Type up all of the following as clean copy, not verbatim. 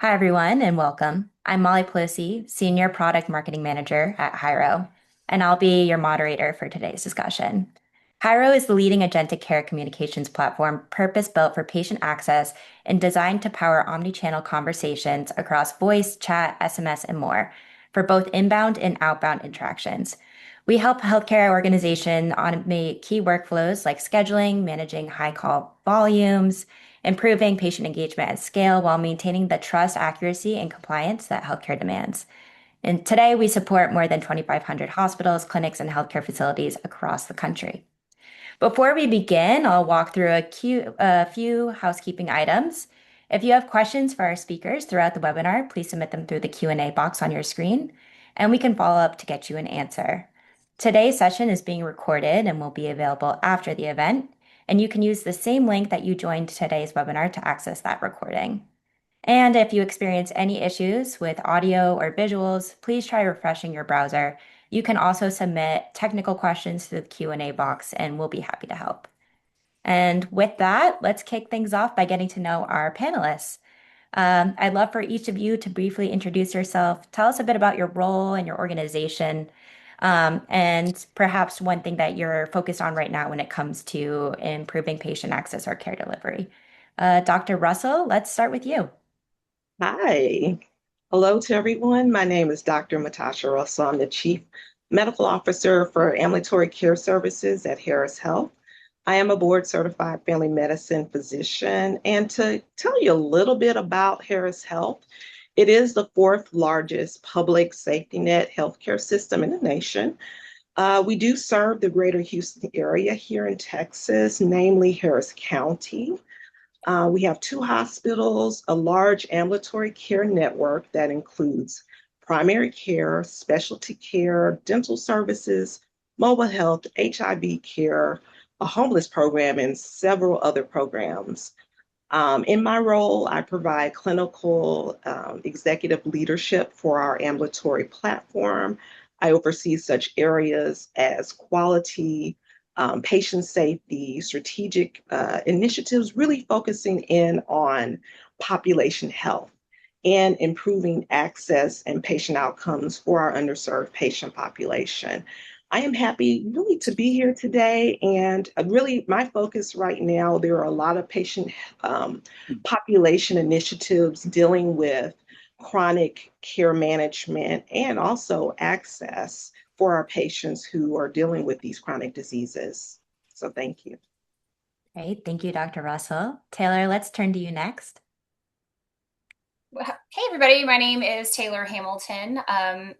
Hi, everyone, and welcome. I'm Molly Pelosi, Senior Product Marketing Manager at Hyro, and I'll be your moderator for today's discussion. Hyro is the leading agentic care communications platform purpose-built for patient access and designed to power omnichannel conversations across voice, chat, SMS, and more for both inbound and outbound interactions. We help healthcare organizations automate key workflows like scheduling, managing high call volumes, improving patient engagement at scale while maintaining the trust, accuracy, and compliance that healthcare demands. And today, we support more than 2,500 hospitals, clinics, and healthcare facilities across the country. Before we begin, I'll walk through a few housekeeping items. If you have questions for our speakers throughout the webinar, please submit them through the Q&A box on your screen, and we can follow up to get you an answer. Today's session is being recorded and will be available after the event, and you can use the same link that you joined today's webinar to access that recording. And if you experience any issues with audio or visuals, please try refreshing your browser. You can also submit technical questions to the Q&A box, and we'll be happy to help. And with that, let's kick things off by getting to know our panelists. I'd love for each of you to briefly introduce yourself, tell us a bit about your role and your organization, and perhaps one thing that you're focused on right now when it comes to improving patient access or care delivery. Dr. Russell, let's start with you. Hi. Hello to everyone. My name is Dr. Matasha Russell. I'm the Chief Medical Officer for Ambulatory Care Services at Harris Health. I am a board certified family medicine physician. And to tell you a little bit about Harris Health, it is the fourth largest public safety net healthcare system in the nation. We do serve the greater Houston area here in Texas, namely Harris County. We have two hospitals, a large ambulatory care network that includes primary care, specialty care, dental services, mobile health, HIV care, a homeless program, and several other programs. In my role, I provide clinical executive leadership for our ambulatory platform. I oversee such areas as quality, patient safety, strategic initiatives, really focusing in on population health and improving access and patient outcomes for our underserved patient population. I am happy really to be here today, and really my focus right now, there are a lot of patient population initiatives dealing with chronic care management and also access for our patients who are dealing with these chronic diseases. So thank you. Great. Thank you, Dr. Russell. Taylor, let's turn to you next. Hey, everybody. My name is Taylor Hamilton.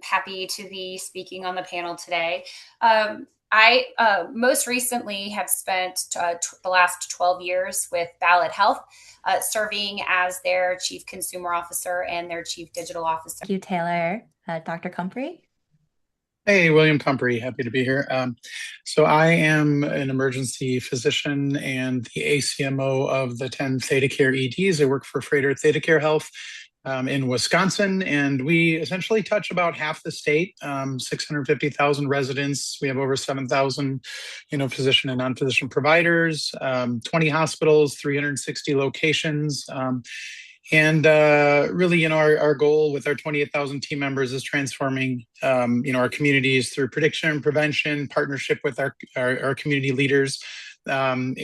Happy to be speaking on the panel today. I most recently have spent the last 12 years with Ballot Health, serving as their Chief Consumer Officer and their Chief Digital Officer. Thank you, Taylor. Dr. Kumprey? Hey, William Kumprey, happy to be here. So I am an emergency physician and the ACMO of the 10 ThedaCare EDs. I work for Froedtert ThedaCare Health in Wisconsin, and we essentially touch about half the state, 650,000 residents. We have over 7,000, physician and non-physician providers, 20 hospitals, 360 locations. And really, our goal with our 28,000 team members is transforming, our communities through prediction and prevention, partnership with our community leaders, and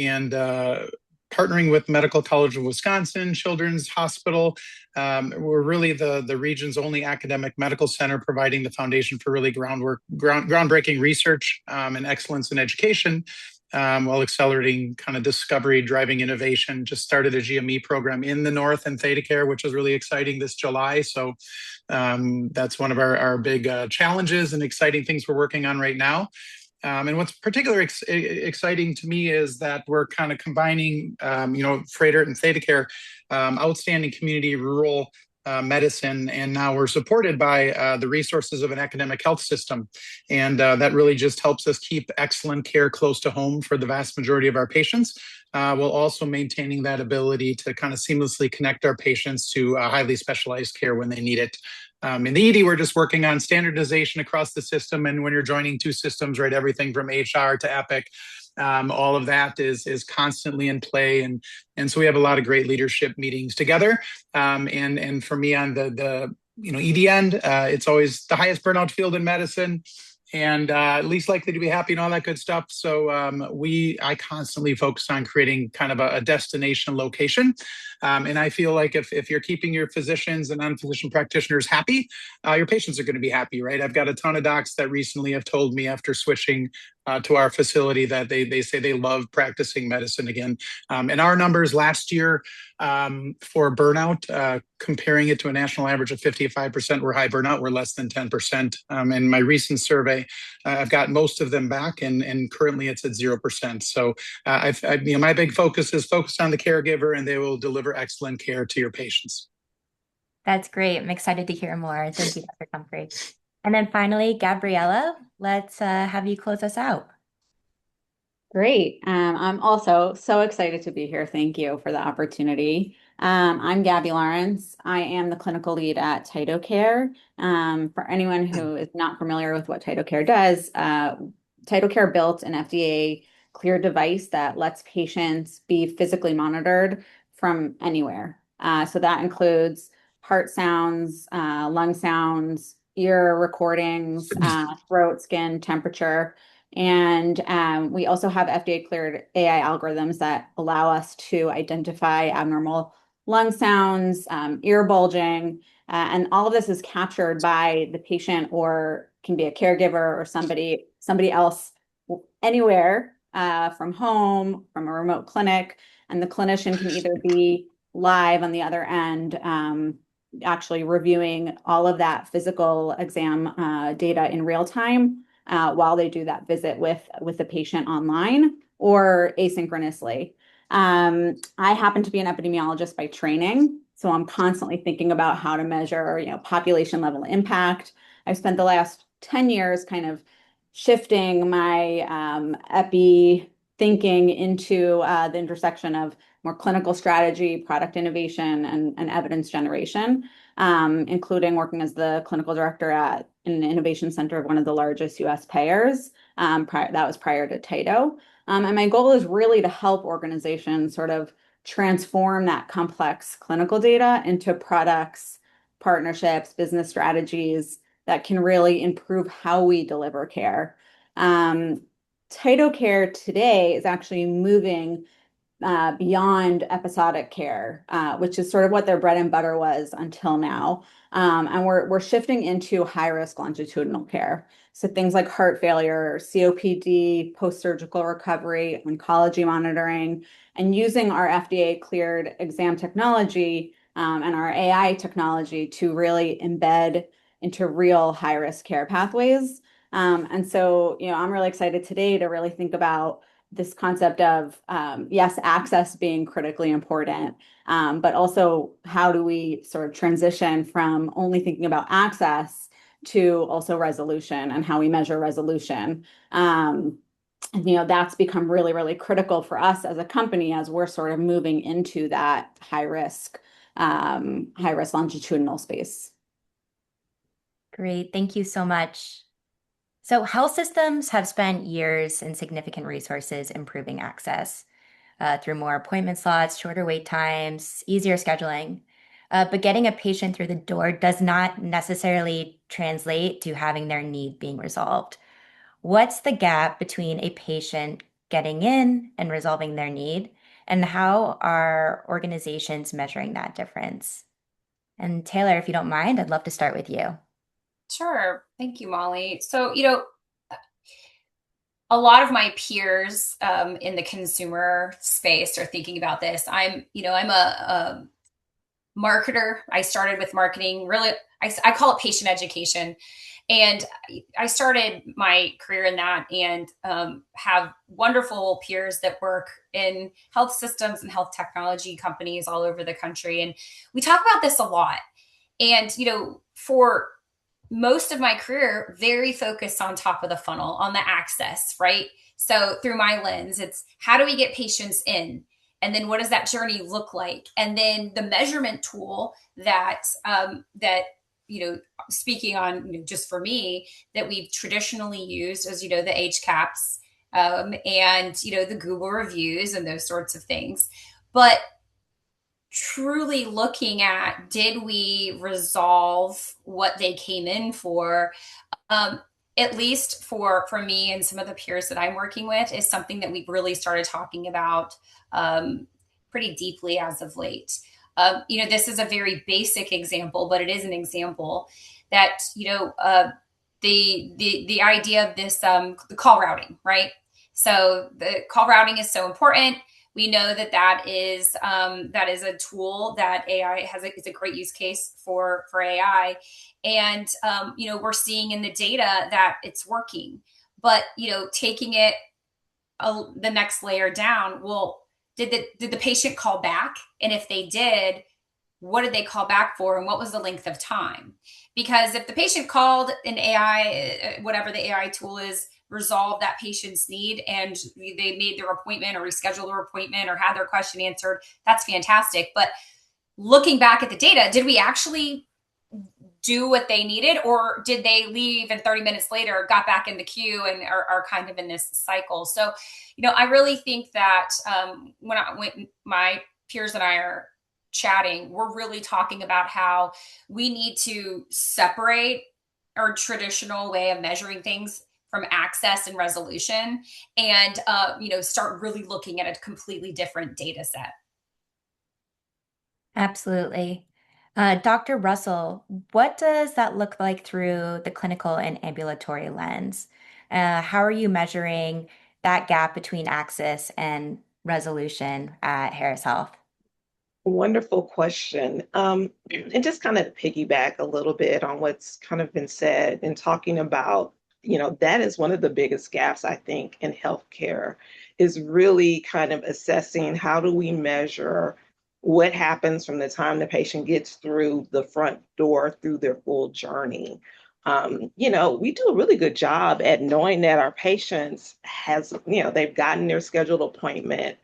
partnering with Medical College of Wisconsin, Children's Hospital. We're really the region's only academic medical center providing the foundation for really groundbreaking research and excellence in education. While accelerating kind of discovery, driving innovation. Just started a GME program in the North and ThedaCare, which is really exciting this July. So that's one of our big challenges and exciting things we're working on right now. And what's particularly exciting to me is that we're kind of combining, Froedtert and ThedaCare, outstanding community rural medicine, and now we're supported by the resources of an academic health system. And that really just helps us keep excellent care close to home for the vast majority of our patients, while also maintaining that ability to kind of seamlessly connect our patients to highly specialized care when they need it. In the ED, we're just working on standardization across the system. And when you're joining two systems, right, everything from HR to Epic, All of that is constantly in play, and so we have a lot of great leadership meetings together. And for me on the ED end, it's always the highest burnout field in medicine, and least likely to be happy and all that good stuff. So I constantly focus on creating kind of a destination location. And I feel like if you're keeping your physicians and non-physician practitioners happy, your patients are going to be happy, right? I've got a ton of docs that recently have told me after switching to our facility that they say they love practicing medicine again. And our numbers last year for burnout, comparing it to a national average of 55%, we're high burnout, we're less than 10%. In my recent survey, I've got most of them back, and currently it's at 0%. So my big focus is focused on the caregiver, and they will deliver excellent care to your patients. That's great. I'm excited to hear more. Thank you, Dr. Kumprey. And then finally, Gabriella, let's have you close us out. Great. I'm also so excited to be here. Thank you for the opportunity. I'm Gabby Lawrence. I am the clinical lead at TytoCare. For anyone who is not familiar with what TytoCare does, TytoCare built an FDA cleared device that lets patients be physically monitored from anywhere. So that includes heart sounds, lung sounds, ear recordings, throat, skin, temperature. And we also have FDA cleared AI algorithms that allow us to identify abnormal lung sounds, ear bulging, and all of this is captured by the patient or can be a caregiver or somebody else anywhere, from home, from a remote clinic. And the clinician can either be live on the other end, actually reviewing all of that physical exam data in real time while they do that visit with the patient online or asynchronously. I happen to be an epidemiologist by training, so I'm constantly thinking about how to measure, population level impact. I've spent the last 10 years kind of shifting my epi thinking into the intersection of more clinical strategy, product innovation, and evidence generation, including working as the clinical director at an innovation center of one of the largest US payers. That was prior to Tyto. And my goal is really to help organizations sort of transform that complex clinical data into products, partnerships, business strategies that can really improve how we deliver care. TytoCare today is actually moving beyond episodic care, which is sort of what their bread and butter was until now. And we're shifting into high-risk longitudinal care. So things like heart failure, COPD, post-surgical recovery, oncology monitoring, and using our FDA-cleared exam technology and our AI technology to really embed into real high-risk care pathways. And so, I'm really excited today to really think about this concept of, yes, access being critically important, but also how do we sort of transition from only thinking about access to also resolution and how we measure resolution. That's become really, really critical for us as a company as we're sort of moving into that high risk longitudinal space. Great. Thank you so much. So health systems have spent years and significant resources improving access through more appointment slots, shorter wait times, easier scheduling. But getting a patient through the door does not necessarily translate to having their need being resolved. What's the gap between a patient getting in and resolving their need, and how are organizations measuring that difference? And Taylor, if you don't mind, I'd love to start with you. Sure. Thank you, Molly. So, a lot of my peers in the consumer space are thinking about this. I'm a marketer. I started with marketing, really, I call it patient education. And I started my career in that and have wonderful peers that work in health systems and health technology companies all over the country. And we talk about this a lot. And, for most of my career, very focused on top of the funnel, on the access, right? So through my lens, it's how do we get patients in? And then what does that journey look like? And then the measurement tool that, speaking on just for me, that we've traditionally used as, the H caps and the Google reviews and those sorts of things. But truly looking at, did we resolve what they came in for? Um, at least for me and some of the peers that I'm working with, is something that we've really started talking about pretty deeply as of late. This is a very basic example, but it is an example that the idea of this the call routing, right? So the call routing is so important. We know that is a tool that AI is a great use case for AI, and we're seeing in the data that it's working. But taking it the next layer down, well, did the patient call back? And if they did, what did they call back for, and what was the length of time? Because if the patient called, an AI, whatever the AI tool is, resolved that patient's need, and they made their appointment or rescheduled their appointment or had their question answered, that's fantastic. But looking back at the data, did we actually do what they needed, or did they leave and 30 minutes later got back in the queue and are kind of in this cycle? So, I really think that when my peers and I are chatting, we're really talking about how we need to separate our traditional way of measuring things from access and resolution, and start really looking at a completely different data set. Absolutely. Dr. Russell, what does that look like through the clinical and ambulatory lens? How are you measuring that gap between access and resolution at Harris Health? Wonderful question. And just kind of piggyback a little bit on what's kind of been said and talking about, that is one of the biggest gaps, I think, in healthcare, is really kind of assessing how do we measure what happens from the time the patient gets through the front door through their full journey. We do a really good job at knowing that our patients they've gotten their scheduled appointment,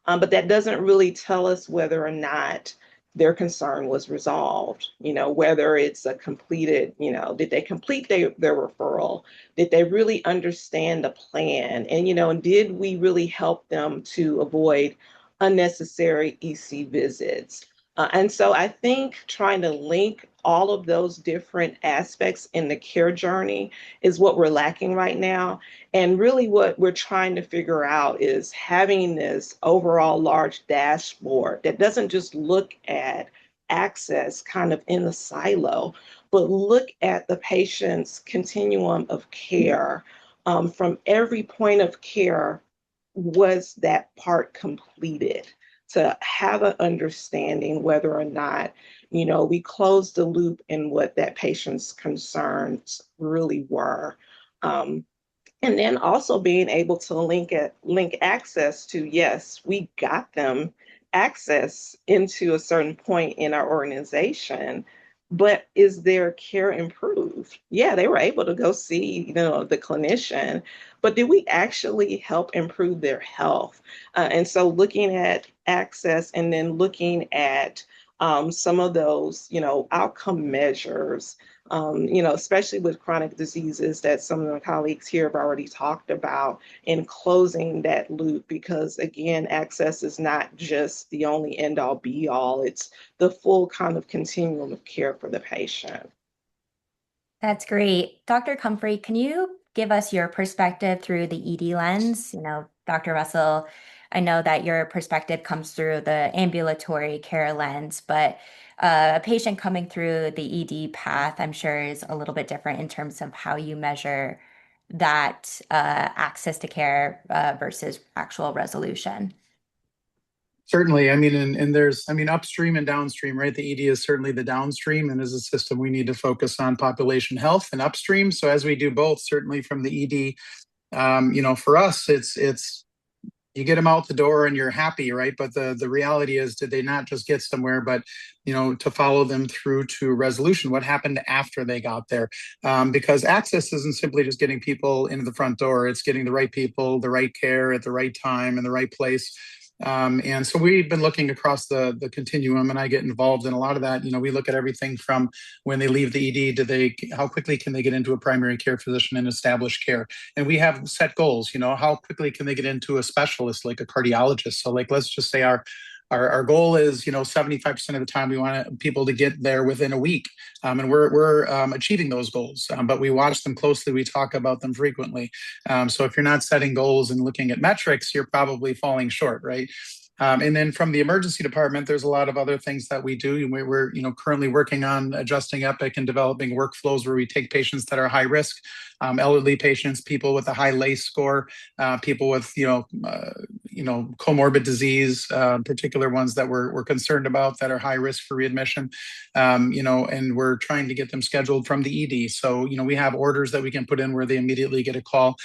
but that doesn't really tell us whether or not their concern was resolved, whether it's a completed, did they complete their referral? Did they really understand the plan? And did we really help them to avoid unnecessary EC visits? And so I think trying to link all of those different aspects in the care journey is what we're lacking right now. And really, what we're trying to figure out is having this overall large dashboard that doesn't just look at access kind of in the silo, but look at the patient's continuum of care. From every point of care, was that part completed? To have an understanding whether or not, we closed the loop in what that patient's concerns really were. And then also being able to link access to, yes, we got them access into a certain point in our organization, but is their care improved? Yeah, they were able to go see, the clinician, but did we actually help improve their health? And so looking at access and then looking at some of those, outcome measures, especially with chronic diseases that some of my colleagues here have already talked about, in closing that loop, because again, access is not just the only end all be all, it's the full kind of continuum of care for the patient. That's great. Dr. Kumprey, can you give us your perspective through the ED lens? Dr. Russell, I know that your perspective comes through the ambulatory care lens, but a patient coming through the ED path, I'm sure, is a little bit different in terms of how you measure that access to care versus actual resolution. Certainly. I mean, and there's, upstream and downstream, right? The ED is certainly the downstream, and as a system, we need to focus on population health and upstream. So as we do both, certainly from the ED, for us, it's you get them out the door and you're happy, right? But the reality is, did they not just get somewhere, but to follow them through to resolution? What happened after they got there? Because access isn't simply just getting people into the front door; it's getting the right people, the right care at the right time, in the right place. And so we've been looking across the continuum, and I get involved in a lot of that. We look at everything from when they leave the ED, how quickly can they get into a primary care physician and establish care? And we have set goals. How quickly can they get into a specialist like a cardiologist? So, like, let's just say our goal is 75% of the time we want people to get there within a week, and we're achieving those goals, but we watch them closely, we talk about them frequently. So if you're not setting goals and looking at metrics, you're probably falling short, right? And then from the emergency department, there's a lot of other things that we do. We're currently working on adjusting Epic and developing workflows where we take patients that are high risk, elderly patients, people with a high LACE score, people with comorbid disease, particular ones that we're concerned about that are high risk for readmission, and we're trying to get them scheduled from the ED. So we have orders that we can put in where they immediately get a call.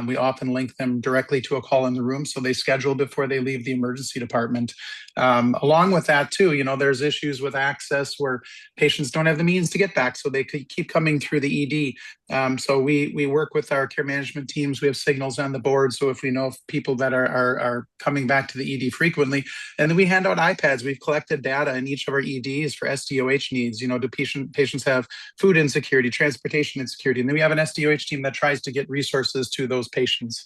We often link them directly to a call in the room, so they schedule before they leave the emergency department. Along with that too, there's issues with access where patients don't have the means to get back, so they could keep coming through the ED. So we work with our care management teams. We have signals on the board, so if we know of people that are coming back to the ED frequently, and then we hand out iPads. We've collected data in each of our EDs for SDOH needs. Do patients have food insecurity, transportation insecurity, and then we have an SDOH team that tries to get resources to those patients.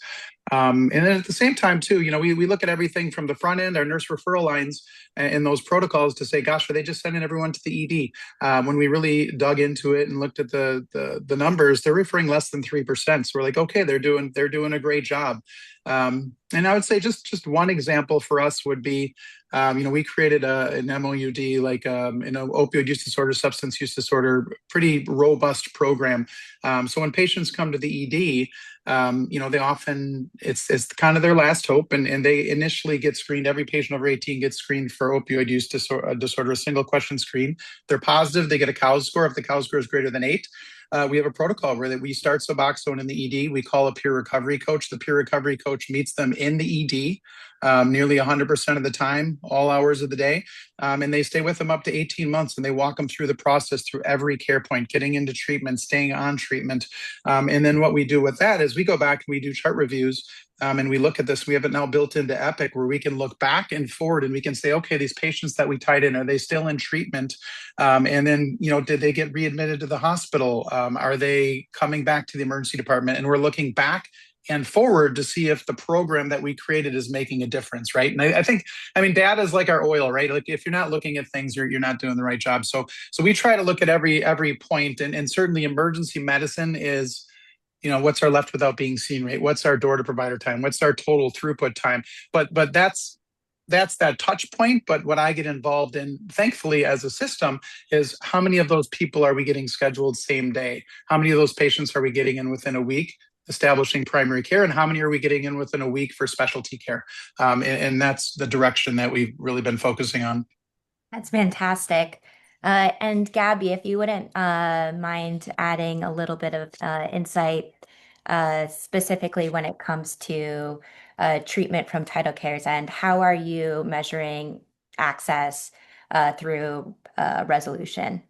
And then at the same time, too, we look at everything from the front end, our nurse referral lines, and those protocols to say, gosh, are they just sending everyone to the ED? When we really dug into it and looked at the numbers, they're referring less than 3%. So we're like, okay, they're doing a great job. And I would say just one example for us would be, we created an MOUD, like opioid use disorder, substance use disorder, pretty robust program. So when patients come to the ED, they often, it's kind of their last hope, and they initially get screened. Every patient over 18 gets screened for opioid use disorder, a single question screen. They're positive, they get a COWS score. If the COWS score is greater than 8, we have a protocol where we start Suboxone in the ED. We call a peer recovery coach. The peer recovery coach meets them in the ED nearly 100% of the time, all hours of the day. And they stay with them up to 18 months, and they walk them through the process, through every care point, getting into treatment, staying on treatment. And then what we do with that is we go back and we do chart reviews. And we look at this. We have it now built into Epic where we can look back and forward, and we can say, okay, these patients that we tied in, are they still in treatment? And then, did they get readmitted to the hospital? Are they coming back to the emergency department? And we're looking back and forward to see if the program that we created is making a difference, right? And I think, data is like our oil, right? Like if you're not looking at things, you're not doing the right job. So we try to look at every point, and certainly emergency medicine is, what's our left without being seen rate? What's our door to provider time? What's our total throughput time? But that's that touch point. But what I get involved in, thankfully, as a system, is how many of those people are we getting scheduled same day? How many of those patients are we getting in within a week, establishing primary care, and how many are we getting in within a week for specialty care? And that's the direction that we've really been focusing on. That's fantastic. And Gabby, if you wouldn't mind adding a little bit of insight, specifically when it comes to treatment from TytoCare's end, how are you measuring access through resolution?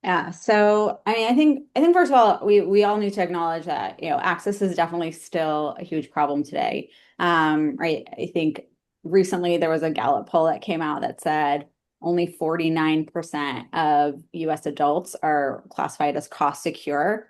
Yeah. So, I think first of all, we all need to acknowledge that, access is definitely still a huge problem today. Right. I think recently there was a Gallup poll that came out that said only 49% of US adults are classified as cost secure.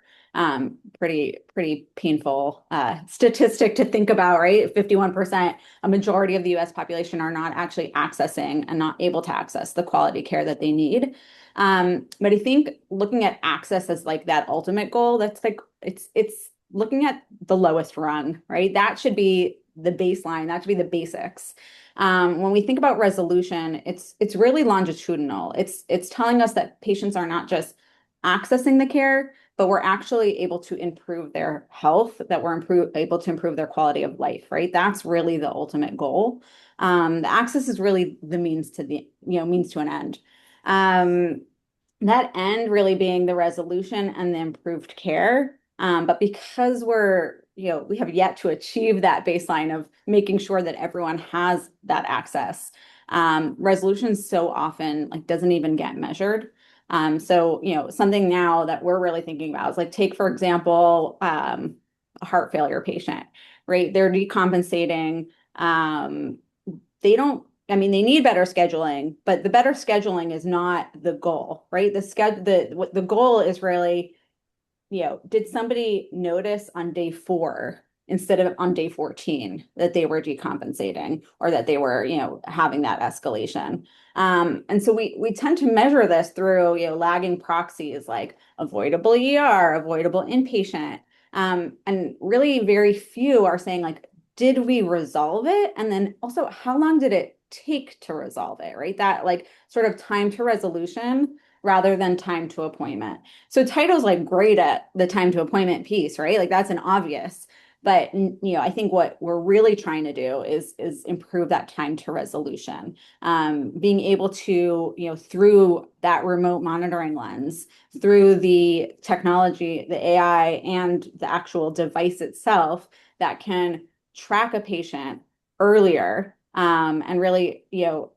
Pretty painful statistic to think about, right? 51%, a majority of the US population are not actually accessing and not able to access the quality care that they need. But I think looking at access as like that ultimate goal, that's like it's looking at the lowest rung, right? That should be the baseline. That should be the basics. When we think about resolution, it's really longitudinal. It's telling us that patients are not just accessing the care, but we're actually able to improve their health, that we're able to improve their quality of life, right? That's really the ultimate goal. The access is really the means to an end. That end really being the resolution and the improved care. But because we have yet to achieve that baseline of making sure that everyone has that access, resolution so often doesn't even get measured. So, something now that we're really thinking about is take, for example, a heart failure patient, right? They're decompensating. They don't, I mean, they need better scheduling, but the better scheduling is not the goal, right? The goal is really, did somebody notice on day 4 instead of on day 14 that they were decompensating or that they were, having that escalation? And so we tend to measure this through, lagging proxies like avoidable ER, avoidable inpatient. And really very few are saying like, did we resolve it? And then also, how long did it take to resolve it, right? That like sort of time to resolution rather than time to appointment. So Tyto's like great at the time to appointment piece, right? Like that's an obvious. But I think what we're really trying to do is improve that time to resolution. Being able to, through that remote monitoring lens, through the technology, the AI, and the actual device itself that can track a patient earlier. And really,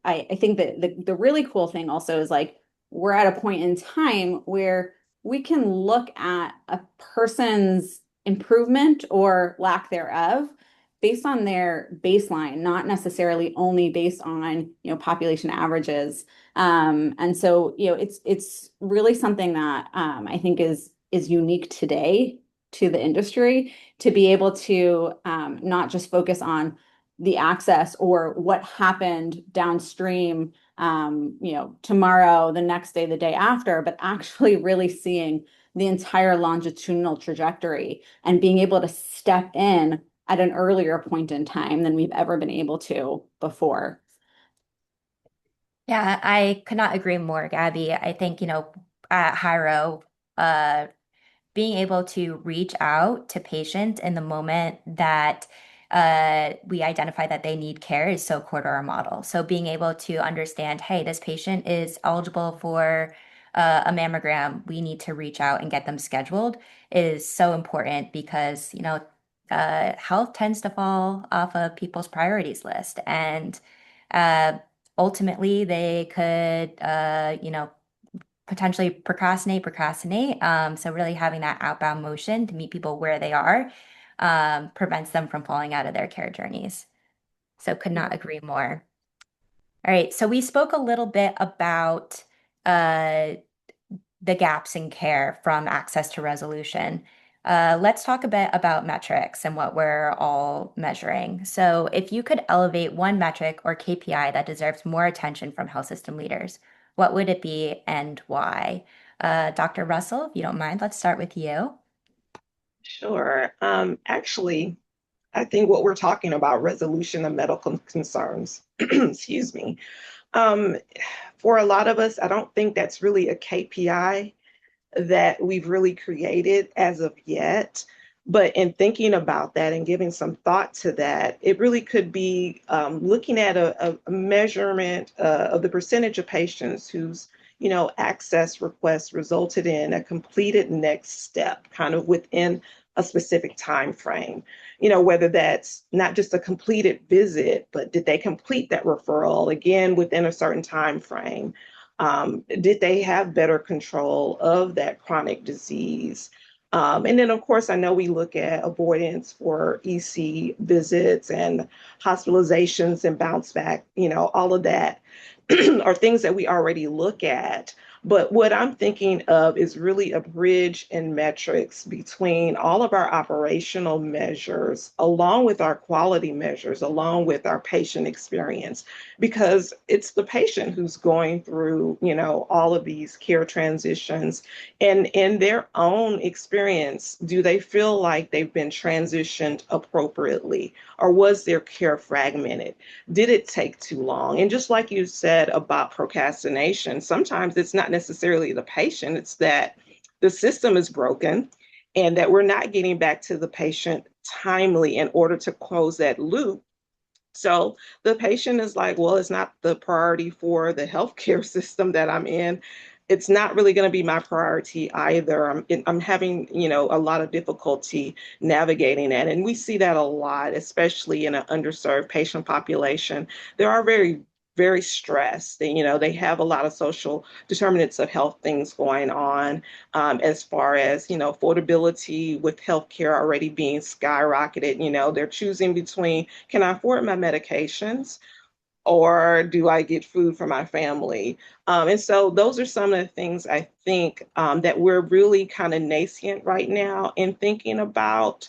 I think that the really cool thing also is like we're at a point in time where we can look at a person's improvement or lack thereof based on their baseline, not necessarily only based on, population averages. And so, it's really something that I think is unique today to the industry to be able to not just focus on the access or what happened downstream, tomorrow, the next day, the day after, but actually really seeing the entire longitudinal trajectory and being able to step in at an earlier point in time than we've ever been able to before. Yeah, I could not agree more, Gabby. I think, at Hyro, uh, being able to reach out to patients in the moment that we identify that they need care is so core to our model. So being able to understand, hey, this patient is eligible for a mammogram, we need to reach out and get them scheduled is so important because, health tends to fall off of people's priorities list. And uh, ultimately, they could, potentially procrastinate. So really having that outbound motion to meet people where they are prevents them from falling out of their care journeys. So could not agree more. All right, so we spoke a little bit about uh, the gaps in care from access to resolution. Let's talk a bit about metrics and what we're all measuring. So, if you could elevate one metric or KPI that deserves more attention from health system leaders, what would it be and why? Dr. Russell, if you don't mind, let's start with you. Sure. Actually, I think what we're talking about, resolution of medical concerns, excuse me. Um, for a lot of us, I don't think that's really a KPI that we've really created as of yet. But in thinking about that and giving some thought to that, it really could be looking at a measurement of the percentage of patients whose, access request resulted in a completed next step, kind of within a specific time frame. Whether that's not just a completed visit, but did they complete that referral again within a certain time frame? Did they have better control of that chronic disease? And then, of course, I know we look at avoidance for EC visits and hospitalizations and bounce back, all of that are things that we already look at. But what I'm thinking of is really a bridge in metrics between all of our operational measures, along with our quality measures, along with our patient experience, because it's the patient who's going through, all of these care transitions. And in their own experience, do they feel like they've been transitioned appropriately? Or was their care fragmented? Did it take too long? And just like you said about procrastination, sometimes it's not necessarily the patient, it's that the system is broken and that we're not getting back to the patient timely in order to close that loop. So the patient is like, well, it's not the priority for the healthcare system that I'm in. It's not really going to be my priority either. I'm having, a lot of difficulty navigating that. And we see that a lot, especially in an underserved patient population. There are very very stressed. They have a lot of social determinants of health things going on, as far as, affordability with healthcare already being skyrocketed. They're choosing between, can I afford my medications? Or do I get food for my family? And so those are some of the things I think that we're really kind of nascent right now in thinking about,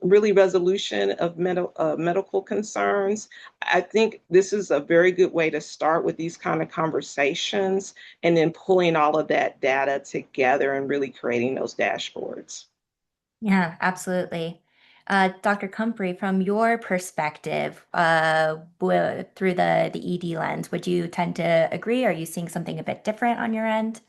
really resolution of medical concerns. I think this is a very good way to start with these kind of conversations and then pulling all of that data together and really creating those dashboards. Yeah, absolutely. Dr. Kumprey, from your perspective, through the ED lens, would you tend to agree? Are you seeing something a bit different on your end?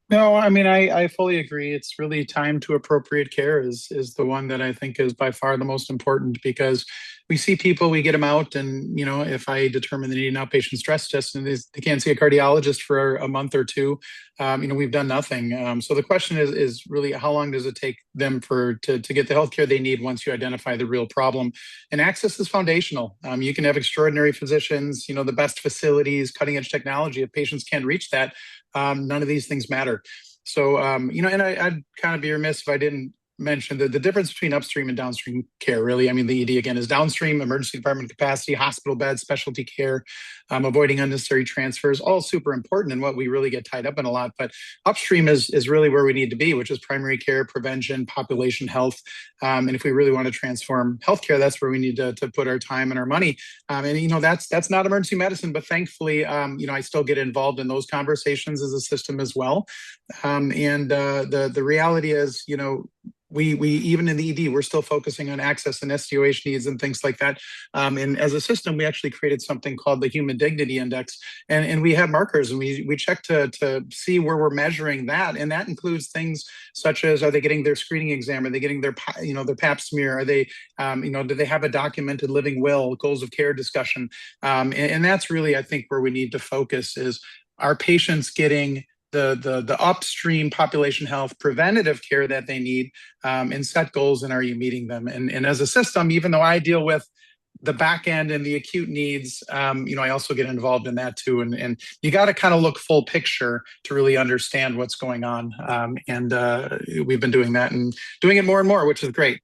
No, I mean, I fully agree. It's really time to appropriate care is the one that I think is by far the most important because we see people, we get them out, and if I determine they need an outpatient stress test and they can't see a cardiologist for a month or two, we've done nothing. So the question is really how long does it take them to get the healthcare they need once you identify the real problem? And access is foundational. You can have extraordinary physicians, the best facilities, cutting edge technology. If patients can't reach that, none of these things matter. So, and I'd kind of be remiss if I didn't mention the difference between upstream and downstream care, really. I mean, the ED, again, is downstream, emergency department capacity, hospital beds, specialty care, avoiding unnecessary transfers, all super important and what we really get tied up in a lot. But upstream is really where we need to be, which is primary care, prevention, population health. And if we really want to transform healthcare, that's where we need to put our time and our money. And that's not emergency medicine, but thankfully, I still get involved in those conversations as a system as well. And the reality is, we even in the ED, we're still focusing on access and SDOH needs and things like that. And as a system, we actually created something called the Human Dignity Index, and we have markers, and we check to see where we're measuring that, and that includes things such as, are they getting their screening exam? Are they getting their their Pap smear? Are they do they have a documented living will, goals of care discussion? And that's really, I think, where we need to focus is, are patients getting the upstream population health preventative care that they need, and set goals, and are you meeting them? And as a system, even though I deal with the back end and the acute needs, I also get involved in that too. And you got to kind of look full picture to really understand what's going on. And we've been doing that and doing it more and more, which is great.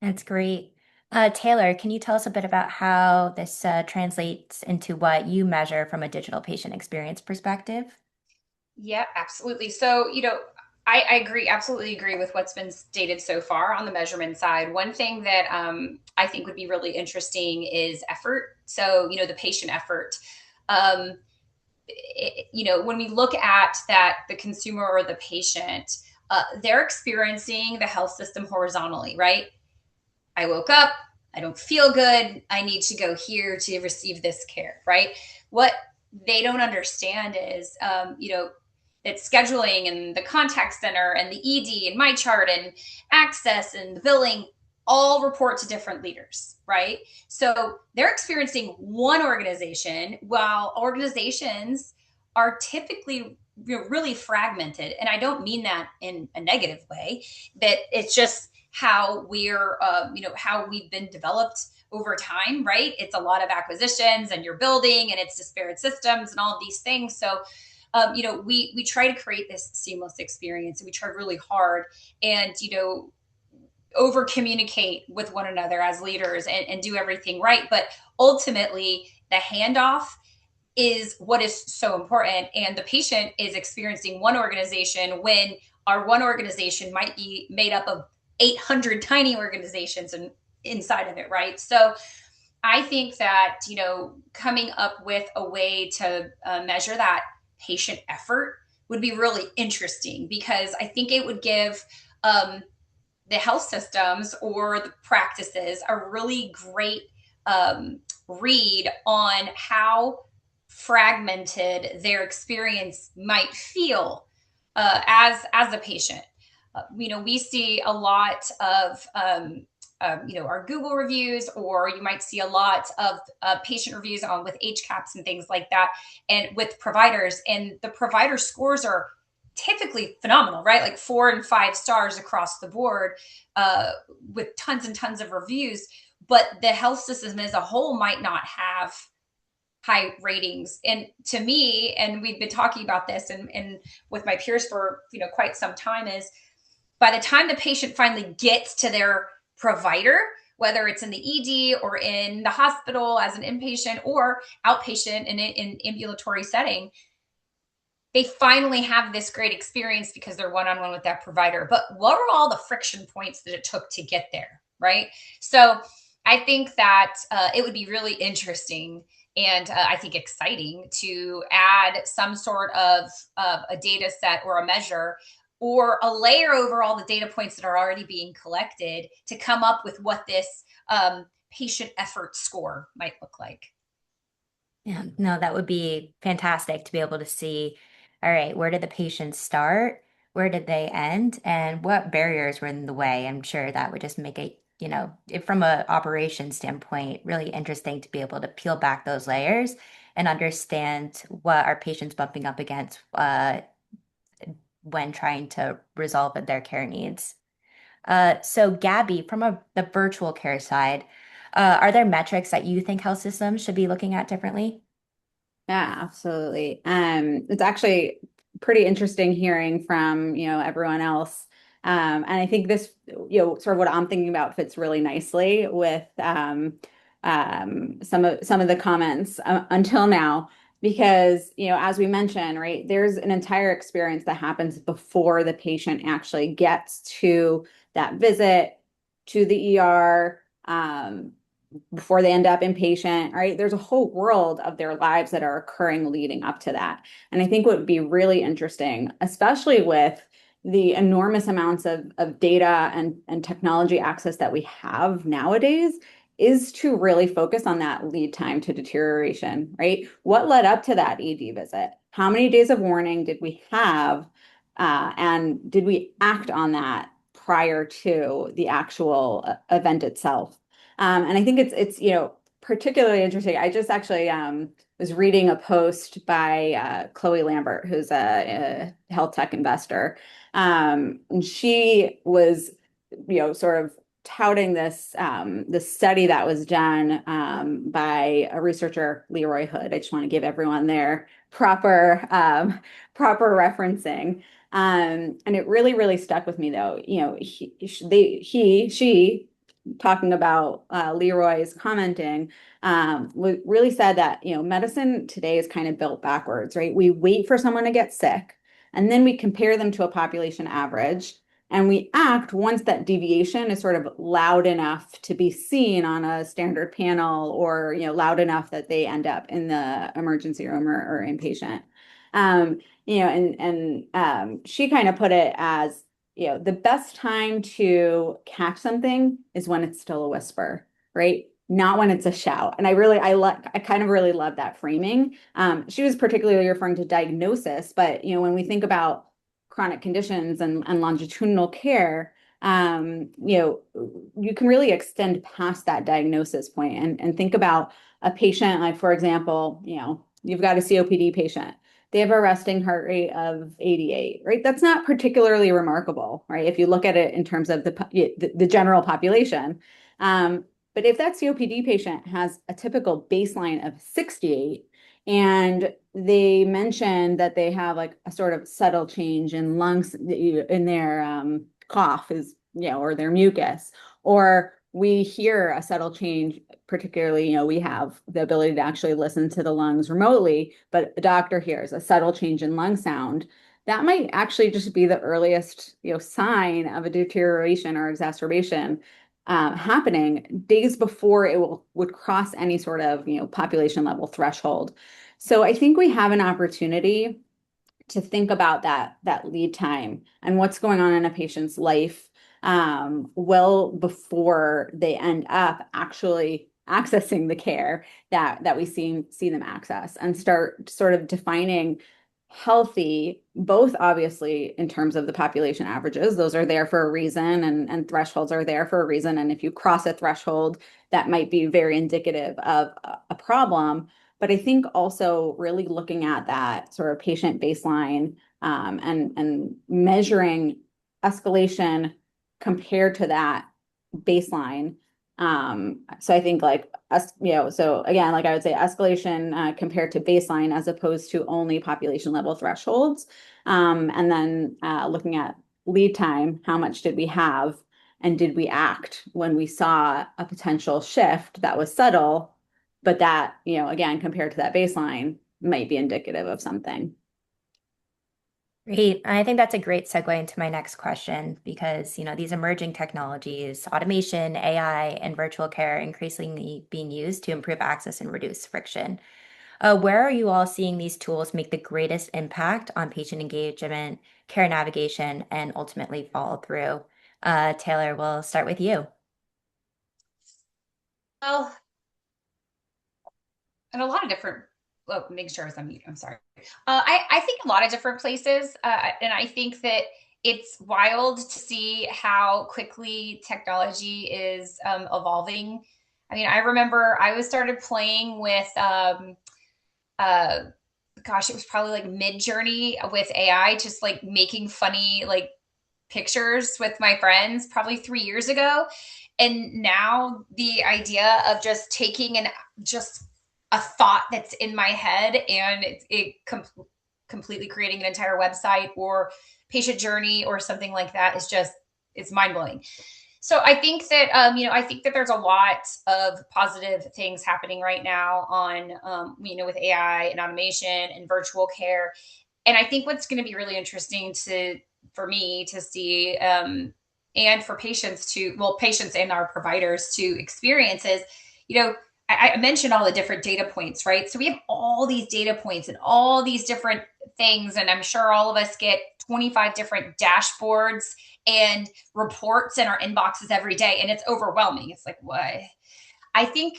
That's great. Taylor, can you tell us a bit about how this translates into what you measure from a digital patient experience perspective? Yeah, absolutely. So, I agree, absolutely agree with what's been stated so far on the measurement side. One thing that I think would be really interesting is effort. So, the patient effort. Um, when we look at that, the consumer or the patient, they're experiencing the health system horizontally, right? I woke up, I don't feel good, I need to go here to receive this care, right? What they don't understand is, that scheduling and the contact center and the ED and my chart and access and the billing all report to different leaders, right? So they're experiencing one organization while organizations are typically really fragmented. And I don't mean that in a negative way, that it's just how how we've been developed over time, right? It's a lot of acquisitions and you're building and it's disparate systems and all of these things. So we try to create this seamless experience, and we try really hard and, over communicate with one another as leaders and do everything right. But ultimately, the handoff is what is so important. And the patient is experiencing one organization when our one organization might be made up of 800 tiny organizations and inside of it, right? So I think that, coming up with a way to measure that patient effort would be really interesting, because I think it would give the health systems or the practices a really great read on how fragmented their experience might feel as a patient. We see a lot of our Google reviews, or you might see a lot of patient reviews on with HCAPs and things like that, and with providers, and the provider scores are typically phenomenal, right? Like 4 and 5 stars across the board, with tons and tons of reviews. But the health system as a whole might not have high ratings. And to me, and we've been talking about this and with my peers for quite some time, is by the time the patient finally gets to their provider, whether it's in the ED or in the hospital as an inpatient or outpatient in an ambulatory setting, they finally have this great experience because they're one-on-one with that provider. But what are all the friction points that it took to get there, right? So I think that it would be really interesting and I think exciting to add some sort of a data set or a measure or a layer over all the data points that are already being collected to come up with what this patient effort score might look like. Yeah, no, that would be fantastic to be able to see, all right, where did the patients start? Where did they end? And what barriers were in the way? I'm sure that would just make it, from a operation standpoint, really interesting to be able to peel back those layers and understand what our patients bumping up against when trying to resolve their care needs. So Gabby, from the virtual care side, are there metrics that you think health systems should be looking at differently? Yeah, absolutely. It's actually pretty interesting hearing from, everyone else. And I think this, sort of what I'm thinking about fits really nicely with some of the comments until now, because, as we mentioned, right, there's an entire experience that happens before the patient actually gets to that visit, to the ER. Before they end up inpatient, right? There's a whole world of their lives that are occurring leading up to that. And I think what would be really interesting, especially with the enormous amounts of data and technology access that we have nowadays, is to really focus on that lead time to deterioration, right? What led up to that ED visit? How many days of warning did we have? And did we act on that prior to the actual event itself? And I think it's particularly interesting. I just actually was reading a post by Chloe Lambert, who's a health tech investor. And she was, sort of touting this study that was done by a researcher, Leroy Hood. I just want to give everyone their proper referencing. And it really, really stuck with me, though. She talking about Leroy's commenting, really said that, medicine today is kind of built backwards, right? We wait for someone to get sick, and then we compare them to a population average, and we act once that deviation is sort of loud enough to be seen on a standard panel, or, loud enough that they end up in the emergency room or inpatient. She kind of put it as, the best time to catch something is when it's still a whisper, right? Not when it's a shout. And I kind of really love that framing. She was particularly referring to diagnosis, but when we think about chronic conditions and longitudinal care, you can really extend past that diagnosis point and think about a patient, like, for example, you've got a COPD patient. They have a resting heart rate of 88, right? That's not particularly remarkable, right? If you look at it in terms of the general population. But if that COPD patient has a typical baseline of 68, and they mention that they have like a sort of subtle change in lungs in their cough is, or their mucus, or we hear a subtle change, particularly, we have the ability to actually listen to the lungs remotely, but a doctor hears a subtle change in lung sound. That might actually just be the earliest, sign of a deterioration or exacerbation happening days before it would cross any sort of, population level threshold. So I think we have an opportunity to think about that lead time and what's going on in a patient's life well before they end up actually accessing the care that we see them access, and start sort of defining healthy, both obviously in terms of the population averages. Those are there for a reason, and thresholds are there for a reason. And if you cross a threshold, that might be very indicative of a problem. But I think also really looking at that sort of patient baseline and measuring escalation compared to that baseline So I think like us, so again, like I would say escalation compared to baseline as opposed to only population level thresholds. And then looking at lead time, how much did we have? And did we act when we saw a potential shift that was subtle, but that, again, compared to that baseline might be indicative of something. Great. I think that's a great segue into my next question because, these emerging technologies, automation, AI, and virtual care are increasingly being used to improve access and reduce friction. Where are you all seeing these tools make the greatest impact on patient engagement, care navigation, and ultimately follow through? Taylor, we'll start with you. Well, and a lot of different, well, make sure I was unmuted. I'm sorry. I think a lot of different places. And I think that it's wild to see how quickly technology is evolving. I mean, I remember I was started playing with, gosh, it was probably like mid journey with AI, just like making funny, like pictures with my friends probably 3 years ago. And now the idea of just taking just a thought that's in my head and completely creating an entire website or patient journey or something like that is just, it's mind blowing. So I think that I think that there's a lot of positive things happening right now on with AI and automation and virtual care. And I think what's going to be really interesting for me to see, and for patients patients and our providers to experience is, I mentioned all the different data points, right? So we have all these data points and all these different things. And I'm sure all of us get 25 different dashboards and reports in our inboxes every day. And it's overwhelming. It's like, what? I think,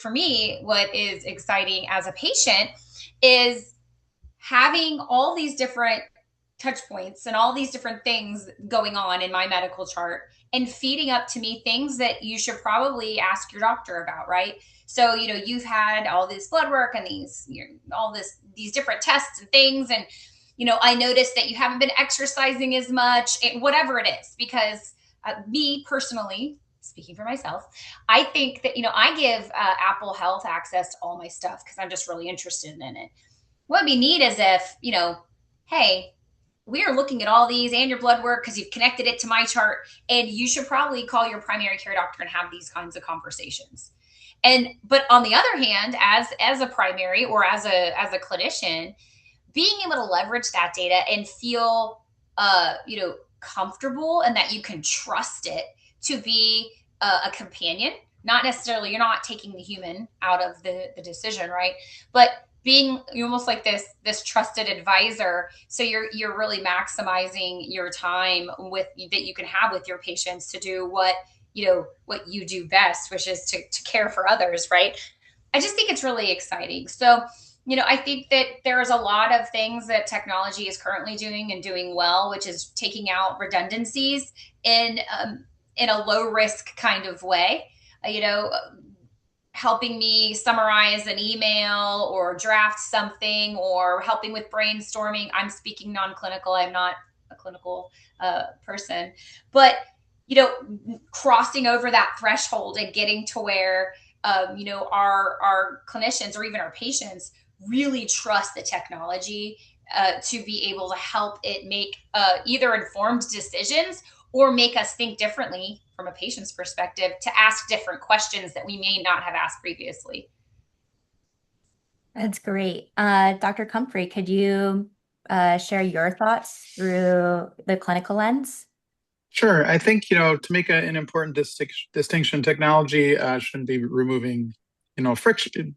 for me, what is exciting as a patient is having all these different touch points and all these different things going on in my medical chart and feeding up to me things that you should probably ask your doctor about, right? So, you've had all this blood work and these different tests and things. And, I noticed that you haven't been exercising as much, whatever it is, because me personally, speaking for myself, I think that, I give Apple Health access to all my stuff because I'm just really interested in it. What would be neat is if, hey, we are looking at all these and your blood work because you've connected it to my chart, and you should probably call your primary care doctor and have these kinds of conversations. But on the other hand, as a primary or as a clinician, being able to leverage that data and feel comfortable and that you can trust it to be a companion, not necessarily, you're not taking the human out of the decision, right? But being almost like this trusted advisor, so you're really maximizing your time that you can have with your patients to do what you do best, which is to care for others, right? I just think it's really exciting. So, I think that there's a lot of things that technology is currently doing and doing well, which is taking out redundancies in a low risk kind of way. Helping me summarize an email or draft something or helping with brainstorming. I'm speaking non-clinical. I'm not a clinical person, but, crossing over that threshold and getting to where, our clinicians or even our patients really trust the technology to be able to help it make either informed decisions or make us think differently from a patient's perspective to ask different questions that we may not have asked previously. That's great. Dr. Kumprey, could you share your thoughts through the clinical lens? Sure. I think, to make an important distinction, technology shouldn't be removing, friction,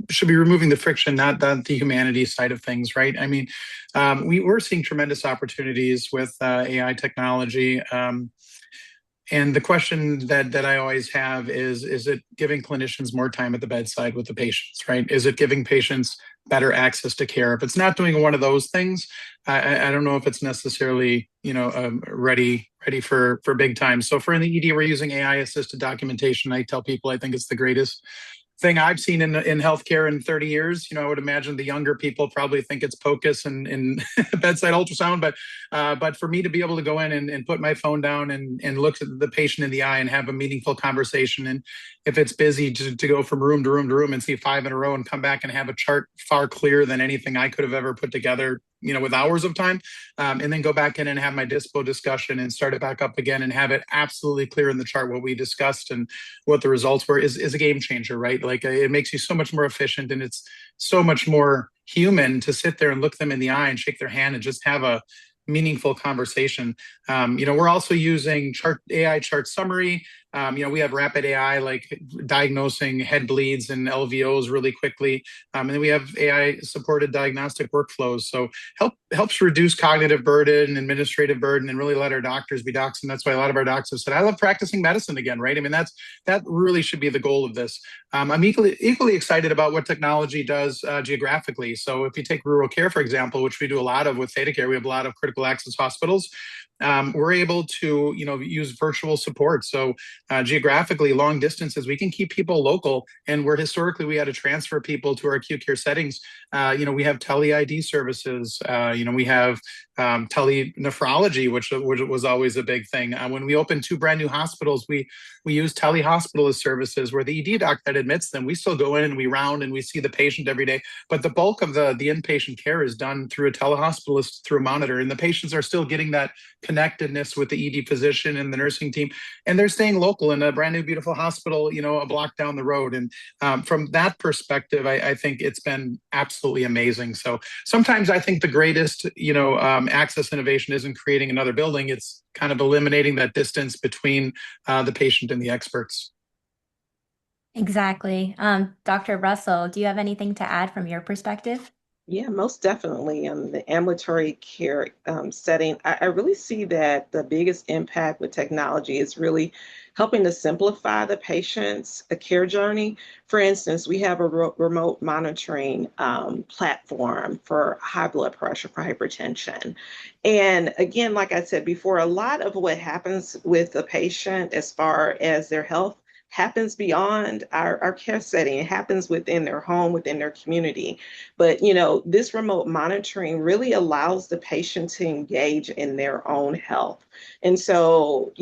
should be removing the friction, not the humanity side of things, right? I mean, we're seeing tremendous opportunities with AI technology. And the question that I always have is it giving clinicians more time at the bedside with the patients, right? Is it giving patients better access to care? If it's not doing one of those things, I don't know if it's necessarily, ready for big time. So for in the ED, we're using AI assisted documentation. I tell people I think it's the greatest thing I've seen in healthcare in 30 years. I would imagine the younger people probably think it's POCUS and bedside ultrasound, but for me to be able to go in and put my phone down and look at the patient in the eye and have a meaningful conversation, and if it's busy, to go from room to room to room and see 5 in a row and come back and have a chart far clearer than anything I could have ever put together, with hours of time, and then go back in and have my dispo discussion and start it back up again and have it absolutely clear in the chart what we discussed and what the results were is a game changer, right? Like it makes you so much more efficient, and it's so much more human to sit there and look them in the eye and shake their hand and just have a meaningful conversation. We're also using AI chart summary. We have rapid AI, like diagnosing head bleeds and LVOs really quickly. And then we have AI supported diagnostic workflows. So helps reduce cognitive burden, administrative burden, and really let our doctors be docs. And that's why a lot of our docs have said, I love practicing medicine again, right? I mean, that really should be the goal of this. I'm equally excited about what technology does geographically. So if you take rural care, for example, which we do a lot of with ThedaCare, we have a lot of critical access hospitals. We're able to, use virtual support. So geographically, long distances, we can keep people local. And where historically we had to transfer people to our acute care settings, we have tele ID services. We have tele nephrology, which was always a big thing. When we opened 2 brand new hospitals, we use telehospitalist services where the ED doc that admits them, we still go in and we round and we see the patient every day. But the bulk of the inpatient care is done through a telehospitalist through a monitor, and the patients are still getting that connectedness with the ED physician and the nursing team, and they're staying local in a brand new beautiful hospital, a block down the road. And from that perspective, I think it's been absolutely amazing. So sometimes I think the greatest, access innovation isn't creating another building; it's kind of eliminating that distance between the patient and the experts. Exactly. Dr. Russell, do you have anything to add from your perspective? Yeah, most definitely. In the ambulatory care setting, I really see that the biggest impact with technology is really helping to simplify the patient's care journey. For instance, we have a remote monitoring platform for high blood pressure, for hypertension. And again, like I said before, a lot of what happens with the patient as far as their health happens beyond our care setting. It happens within their home, within their community. But, this remote monitoring really allows the patient to engage in their own health. And so,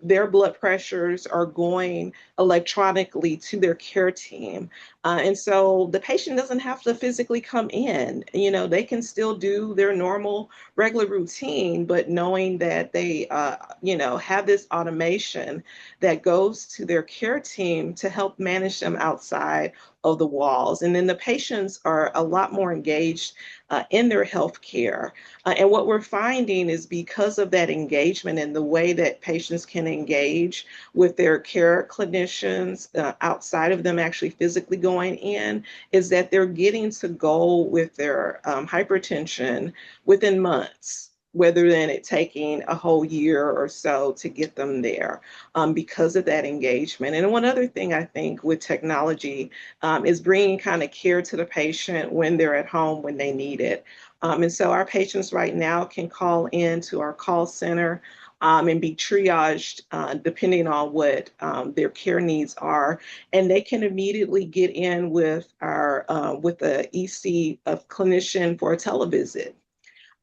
their blood pressures are going electronically to their care team. And so the patient doesn't have to physically come in. They can still do their normal, regular routine, but knowing that they, have this automation that goes to their care team to help manage them outside of the walls. And then the patients are a lot more engaged in their health care. And what we're finding is because of that engagement and the way that patients can engage with their care clinicians outside of them actually physically going in, is that they're getting to goal with their hypertension within months, rather than it taking a whole year or so to get them there, because of that engagement. And one other thing I think with technology is bringing kind of care to the patient when they're at home, when they need it. And so our patients right now can call in to our call center and be triaged depending on what their care needs are, and they can immediately get in with our with the EC of clinician for a televisit.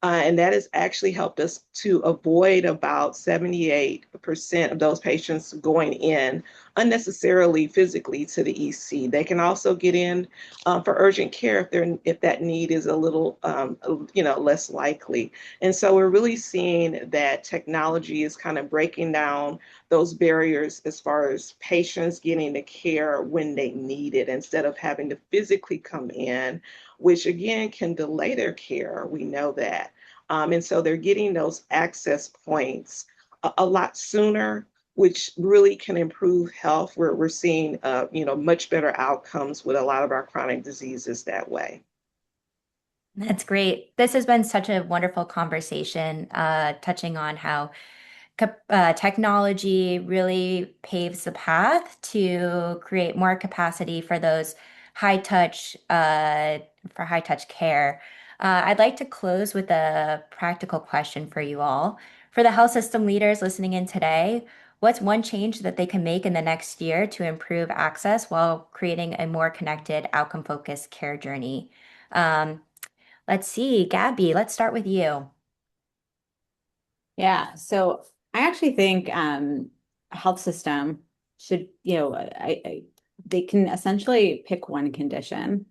And that has actually helped us to avoid about 78% of those patients going in unnecessarily physically to the EC. They can also get in for urgent care if that need is a little less likely. And so we're really seeing that technology is kind of breaking down those barriers as far as patients getting the care when they need it instead of having to physically come in, which again can delay their care. We know that. And so they're getting those access points a lot sooner, which really can improve health. We're seeing, much better outcomes with a lot of our chronic diseases that way. That's great. This has been such a wonderful conversation, touching on how technology really paves the path to create more capacity for those high touch, for high touch care. I'd like to close with a practical question for you all. For the health system leaders listening in today, What's one change that they can make in the next year to improve access while creating a more connected, outcome-focused care journey? Um, let's see, Gabby, let's start with you. Yeah, so I actually think a health system should, they can essentially pick one condition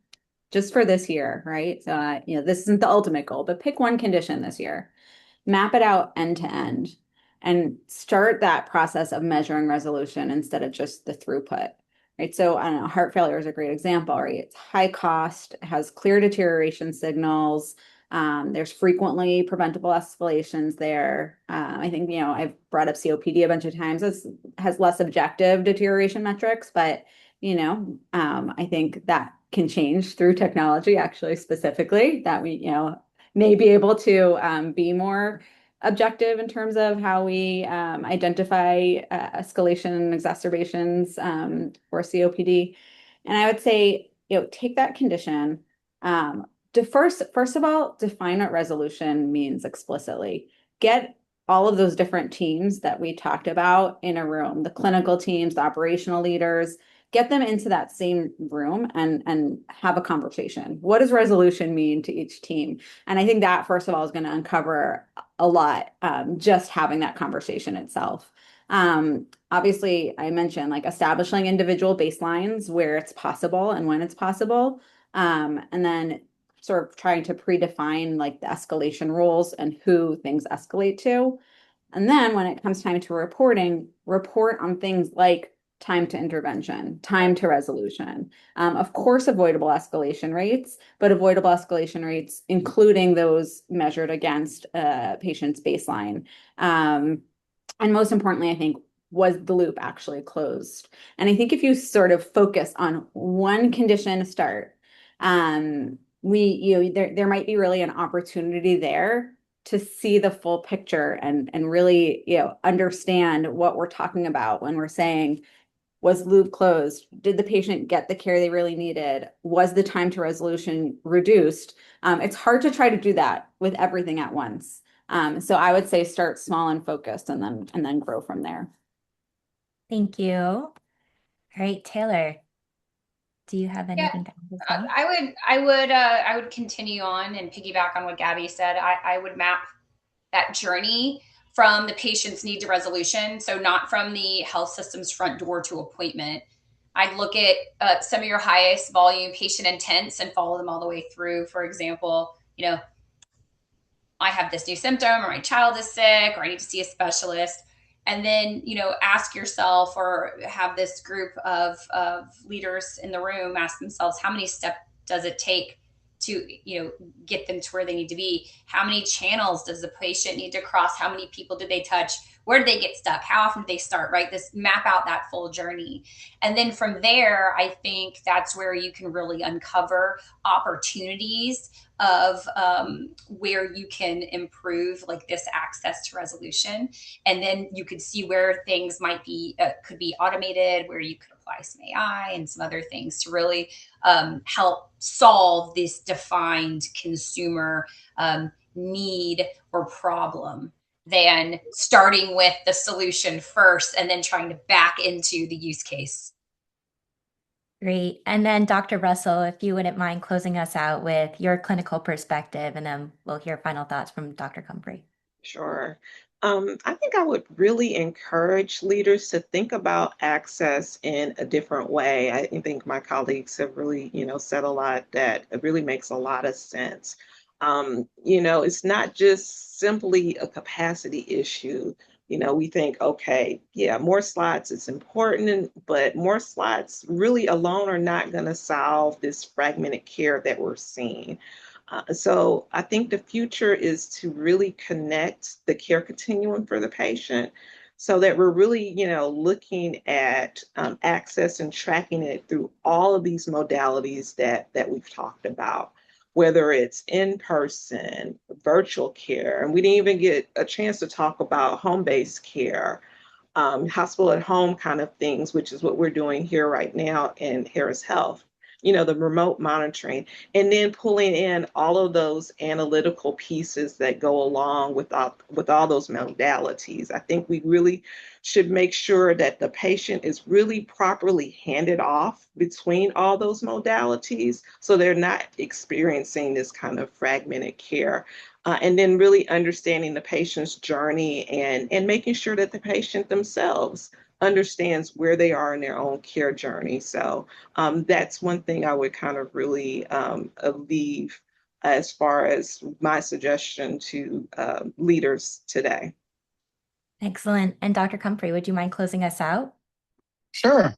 just for this year, right? So, this isn't the ultimate goal, but pick one condition this year, map it out end to end, and start that process of measuring resolution instead of just the throughput, right? So, I don't know, heart failure is a great example, right? It's high cost, has clear deterioration signals. There's frequently preventable escalations there. I think, I've brought up COPD a bunch of times. This has less objective deterioration metrics, but, I think that can change through technology, actually, specifically, that we, may be able to be more objective in terms of how we identify escalation and exacerbations for COPD. And I would say, take that condition. To first of all, define what resolution means explicitly. Get all of those different teams that we talked about in a room, the clinical teams, the operational leaders, get them into that same room and have a conversation. What does resolution mean to each team? And I think that, first of all, is going to uncover a lot, just having that conversation itself. Obviously, I mentioned like establishing individual baselines where it's possible and when it's possible. And then sort of trying to predefine like the escalation rules and who things escalate to. And then when it comes time to reporting, report on things like time to intervention, time to resolution. Of course, avoidable escalation rates, but avoidable escalation rates, including those measured against a patient's baseline. And most importantly, I think, was the loop actually closed? And I think if you sort of focus on one condition to start, there might be really an opportunity there to see the full picture and really, understand what we're talking about when we're saying, was loop closed? Did the patient get the care they really needed? Was the time to resolution reduced? It's hard to try to do that with everything at once. So I would say start small and focused and then grow from there. Thank you. All right, Taylor, do you have Yeah, anything to add as well? I would continue on and piggyback on what Gabby said. I would map that journey from the patient's need to resolution. So not from the health system's front door to appointment. I'd look at some of your highest volume patient intents and follow them all the way through. For example, I have this new symptom, or my child is sick, or I need to see a specialist. And then, ask yourself, or have this group of leaders in the room ask themselves, how many steps does it take to, get them to where they need to be? How many channels does the patient need to cross? How many people did they touch? Where did they get stuck? How often did they start, right? This map out that full journey. And then from there, I think that's where you can really uncover opportunities of where you can improve like this access to resolution. And then you could see where things might be, could be automated, where you could apply some AI and some other things to really help solve this defined consumer need or problem, than starting with the solution first and then trying to back into the use case. Great. And then Dr. Russell, if you wouldn't mind closing us out with your clinical perspective, and then we'll hear final thoughts from Dr. Kumprey. Sure. I think I would really encourage leaders to think about access in a different way. I think my colleagues have really, said a lot that it really makes a lot of sense. It's not just simply a capacity issue. We think, okay, yeah, more slots is important, but more slots really alone are not going to solve this fragmented care that we're seeing. So I think the future is to really connect the care continuum for the patient so that we're really, looking at access and tracking it through all of these modalities that we've talked about, whether it's in person, virtual care, and we didn't even get a chance to talk about home-based care, hospital at home kind of things, which is what we're doing here right now in Harris Health. the remote monitoring, and then pulling in all of those analytical pieces that go along with all those modalities. I think we really should make sure that the patient is really properly handed off between all those modalities so they're not experiencing this kind of fragmented care. And then really understanding the patient's journey and making sure that the patient themselves understands where they are in their own care journey. So that's one thing I would kind of really leave as far as my suggestion to leaders today. Excellent. And Dr. Kumprey, would you mind closing us out? Sure.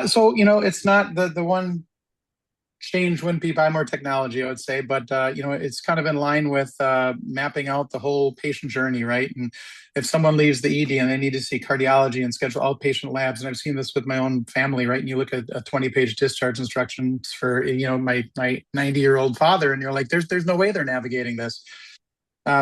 So, it's not the one change wouldn't be buy more technology, I would say, but it's kind of in line with mapping out the whole patient journey, right? And if someone leaves the ED and they need to see cardiology and schedule outpatient labs, and I've seen this with my own family, right? And you look at a 20-page discharge instructions for my 90-year-old father, and you're like, there's no way they're navigating this.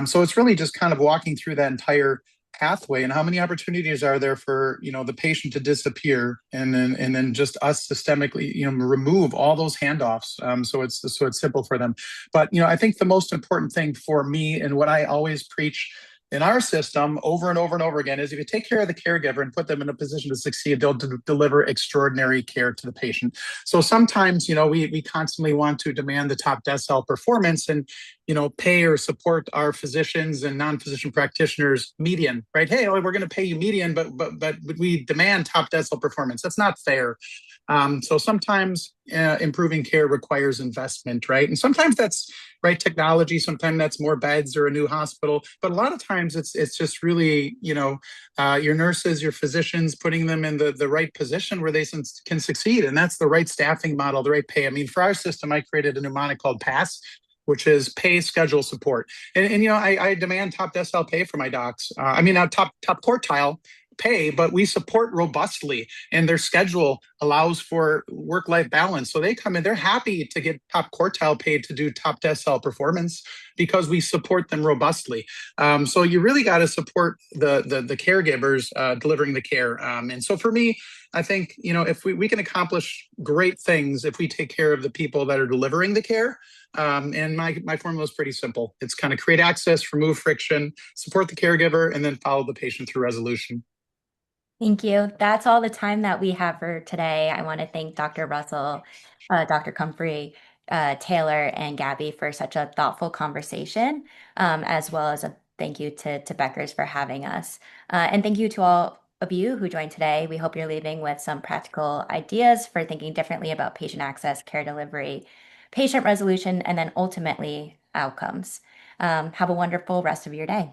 So it's really just kind of walking through that entire pathway, and how many opportunities are there for the patient to disappear, and then just us systemically remove all those handoffs, so it's simple for them. But I think the most important thing for me, and what I always preach in our system over and over and over again, is if you take care of the caregiver and put them in a position to succeed, they'll deliver extraordinary care to the patient. So sometimes we constantly want to demand the top decile performance, and pay or support our physicians and non-physician practitioners median, right? Hey, we're going to pay you median, but we demand top decile performance. That's not fair. So sometimes improving care requires investment, right? And sometimes that's right technology. Sometimes that's more beds or a new hospital. But a lot of times it's just really your nurses, your physicians, putting them in the right position where they can succeed, and that's the right staffing model, the right pay. I mean, for our system, I created a mnemonic called PASS, which is pay, schedule, support. And I demand top decile pay for my docs. I mean, not top quartile pay, but we support robustly, and their schedule allows for work-life balance. So they come in, they're happy to get top quartile paid to do top decile performance because we support them robustly. So you really got to support the caregivers delivering the care. And so for me, I think, if we can accomplish great things if we take care of the people that are delivering the care. And my formula is pretty simple. It's kind of create access, remove friction, support the caregiver, and then follow the patient through resolution. Thank you. That's all the time that we have for today. I want to thank Dr. Russell, Dr. Kumprey, Taylor, and Gabby for such a thoughtful conversation, as well as a thank you to Becker's for having us. And thank you to all of you who joined today. We hope you're leaving with some practical ideas for thinking differently about patient access, care delivery, patient resolution, and then ultimately outcomes. Have a wonderful rest of your day.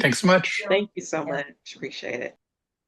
Thanks so much. Thank you so much. Appreciate it.